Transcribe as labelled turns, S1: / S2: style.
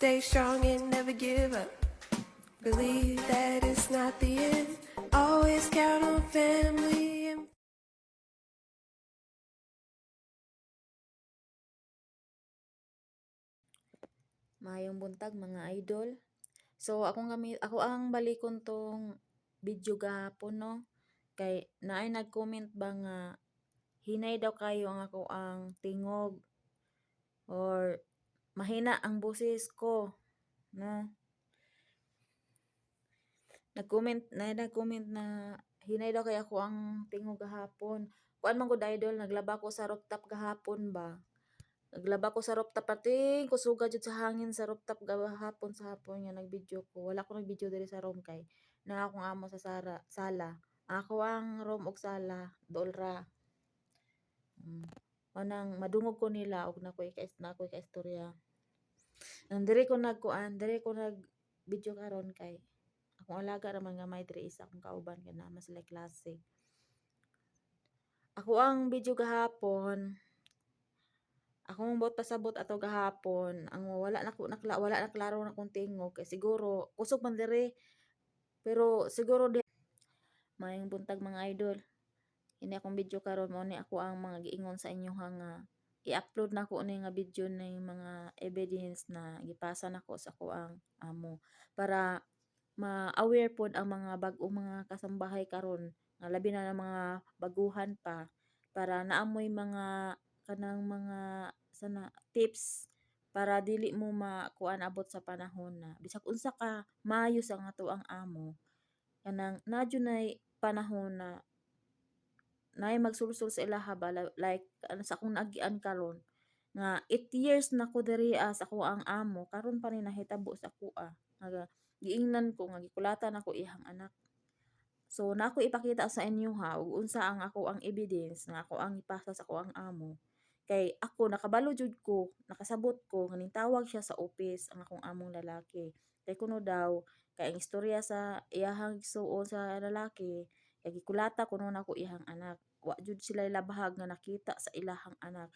S1: Stay strong and never give up. Believe that it's not the end. Always count on family and
S2: Maayong buntag mga idol. So ako ang balikon tong video gahapon no. Kay naay nag-comment ba nga hinay daw kayo ang ako ang tingog or mahina ang boses ko no. Nag-comment na hinay daw kay ako ang tingog gahapon. Kuan man gud idol, naglaba ko sa rooftop gahapon ba. Naglaba ko sa rooftop pati kusuga jud sa hangin sa rooftop gahapon sa hapon nga nag-video ko. Wala ko nag-video diri sa room kay na akong amo sa sala. Ako ang room ug sala dool ra. Manang madungog ko nila og nakoy ka istorya. Diri ko nag video karon kay akong alaga raman nga may diri isa akong kauban kay nama sila klase. Ako ang video gahapon. Akong buot pasabot ato gahapon ang wala na klaro na kong tingog kay siguro kusog man diri pero siguro mayong buntag mga idol. Ini akong video karon mo ni ako ang mga giingon sa inyo nga i-upload na ko ni nga video ni mga evidence na gipasa nako sa ako ang amo para ma-aware pod ang mga bag-ong mga kasambahay karon nga labi na ng mga baguhan pa para naamoy mga kanang mga sana tips para dili mo makuan abot sa panahon na bisag unsa ka maayo sa nga ang amo kanang nadyo nay panahon na naay magsulsol sa ilaha ba like ano sa akong naagian karon nga 8 years na ko diri sa ako ang amo karon pa ni nahitabo sa ako nga giingnan ko nga gikulatan ako ihang anak. So nako ipakita sa inyo ha ug unsa ang ako ang evidence nga ako ang ipasa sa ako ang amo. Kay ako nakabalo jud ko, nakasabot ko nga nitawag siya sa office ang akong among lalaki. Kay kuno daw kay ang istorya sa iyahang gisuon sa lalaki kay gikulata kuno nako ihang anak. Wa jud sila labahag nga nakita sa ilahang anak.